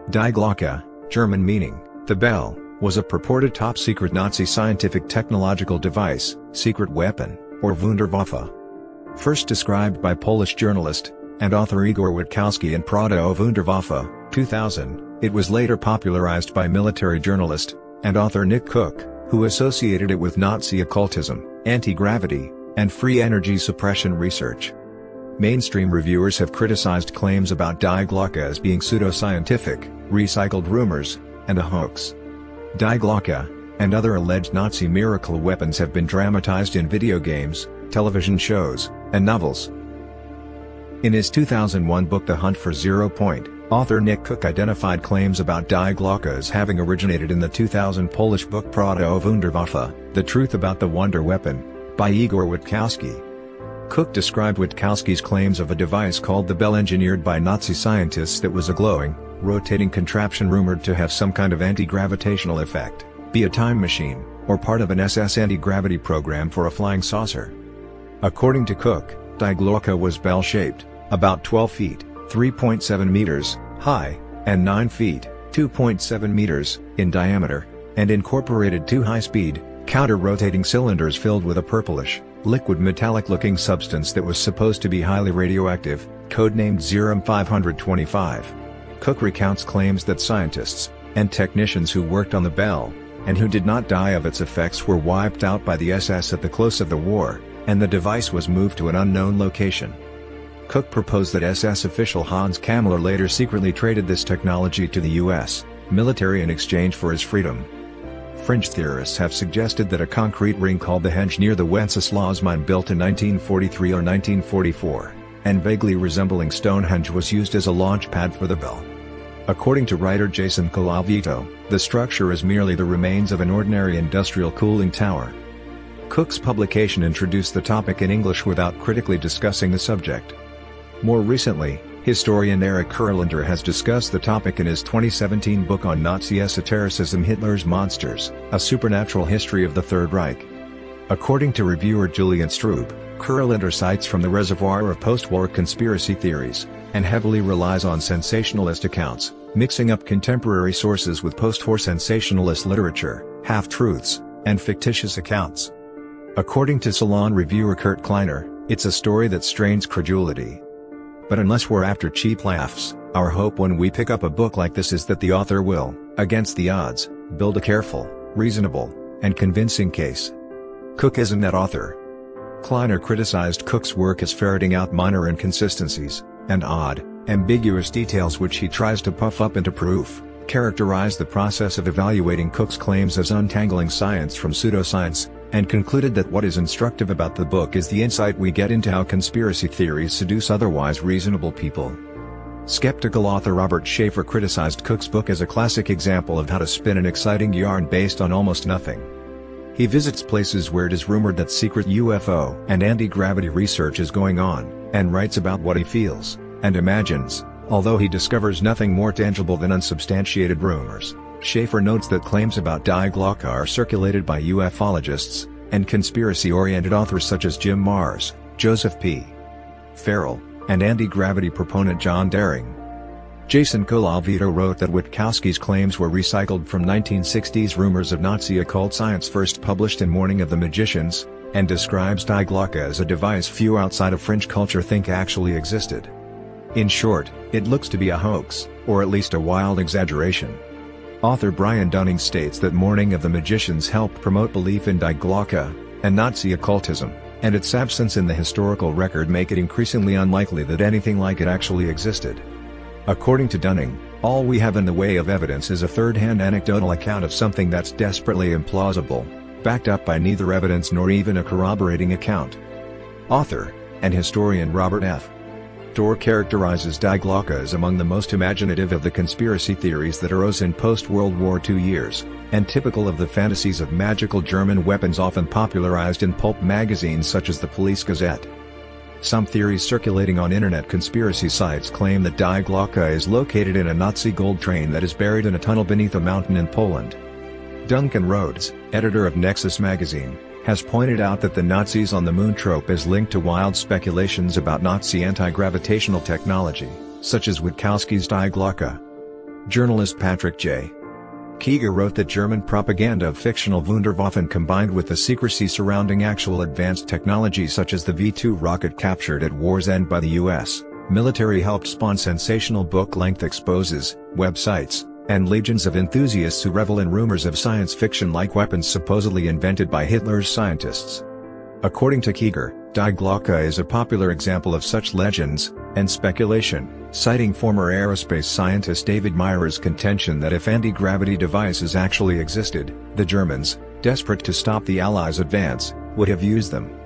Die Glocke, German meaning, the bell, was a purported top-secret Nazi scientific technological device, secret weapon, or Wunderwaffe. First described by Polish journalist and author Igor Witkowski in Prawda o Wunderwaffe, 2000, it was later popularized by military journalist and author Nick Cook, who associated it with Nazi occultism, antigravity, and free energy suppression research. Mainstream reviewers have criticized claims about Die Glocke as being pseudoscientific, recycled rumors, and a hoax. Die Glocke and other alleged Nazi miracle weapons have been dramatized in video games, television shows, and novels. In his 2001 book The Hunt for Zero Point, author Nick Cook identified claims about Die Glocke as having originated in the 2000 Polish book Prawda o Wunderwaffe, The Truth About the Wonder Weapon, by Igor Witkowski. Cook described Witkowski's claims of a device called the bell engineered by Nazi scientists that was a glowing, rotating contraption rumored to have some kind of anti-gravitational effect, be a time machine, or part of an SS anti-gravity program for a flying saucer. According to Cook, Die Glocke was bell-shaped, about 12 feet, 3.7 meters, high, and 9 feet, 2.7 meters, in diameter, and incorporated two high-speed, counter-rotating cylinders filled with a purplish, liquid metallic-looking substance that was supposed to be highly radioactive, codenamed Zerum 525. Cook recounts claims that scientists and technicians who worked on the bell, and who did not die of its effects, were wiped out by the SS at the close of the war, and the device was moved to an unknown location. Cook proposed that SS official Hans Kammler later secretly traded this technology to the US military in exchange for his freedom. Fringe theorists have suggested that a concrete ring called the Henge near the Wenceslas mine built in 1943 or 1944, and vaguely resembling Stonehenge, was used as a launch pad for the bell. According to writer Jason Colavito, the structure is merely the remains of an ordinary industrial cooling tower. Cook's publication introduced the topic in English without critically discussing the subject. More recently, historian Eric Kurlander has discussed the topic in his 2017 book on Nazi esotericism, Hitler's Monsters, A Supernatural History of the Third Reich. According to reviewer Julian Strube, Kurlander cites from the reservoir of post-war conspiracy theories, and heavily relies on sensationalist accounts, mixing up contemporary sources with post-war sensationalist literature, half-truths, and fictitious accounts. According to Salon reviewer Kurt Kleiner, it's a story that strains credulity. But unless we're after cheap laughs, our hope when we pick up a book like this is that the author will, against the odds, build a careful, reasonable, and convincing case. Cook isn't that author. Kleiner criticized Cook's work as ferreting out minor inconsistencies, and odd, ambiguous details which he tries to puff up into proof, characterized the process of evaluating Cook's claims as untangling science from pseudoscience, and concluded that what is instructive about the book is the insight we get into how conspiracy theories seduce otherwise reasonable people. Skeptical author Robert Schaefer criticized Cook's book as a classic example of how to spin an exciting yarn based on almost nothing. He visits places where it is rumored that secret UFO and anti-gravity research is going on, and writes about what he feels and imagines, although he discovers nothing more tangible than unsubstantiated rumors. Schaefer notes that claims about Die Glocke are circulated by ufologists and conspiracy-oriented authors such as Jim Marrs, Joseph P. Farrell, and anti-gravity proponent John Daring. Jason Colavito wrote that Witkowski's claims were recycled from 1960s rumors of Nazi occult science first published in Morning of the Magicians, and describes Die Glocke as a device few outside of fringe culture think actually existed. In short, it looks to be a hoax, or at least a wild exaggeration. Author Brian Dunning states that Morning of the Magicians helped promote belief in Die Glocke and Nazi occultism, and its absence in the historical record make it increasingly unlikely that anything like it actually existed. According to Dunning, all we have in the way of evidence is a third-hand anecdotal account of something that's desperately implausible, backed up by neither evidence nor even a corroborating account. Author and historian Robert F. Dorr characterizes Die Glocke as among the most imaginative of the conspiracy theories that arose in post-World War II years, and typical of the fantasies of magical German weapons often popularized in pulp magazines such as the Police Gazette. Some theories circulating on internet conspiracy sites claim that Die Glocke is located in a Nazi gold train that is buried in a tunnel beneath a mountain in Poland. Duncan Rhodes, editor of Nexus magazine, has pointed out that the Nazis on the moon trope is linked to wild speculations about Nazi anti-gravitational technology, such as Witkowski's Die Glocke. Journalist Patrick J. Kieger wrote that German propaganda of fictional Wunderwaffen combined with the secrecy surrounding actual advanced technology such as the V-2 rocket captured at war's end by the U.S. military helped spawn sensational book-length exposes, websites, and legions of enthusiasts who revel in rumors of science fiction-like weapons supposedly invented by Hitler's scientists. According to Kieger, Die Glocke is a popular example of such legends and speculation, citing former aerospace scientist David Meyer's contention that if anti-gravity devices actually existed, the Germans, desperate to stop the Allies' advance, would have used them.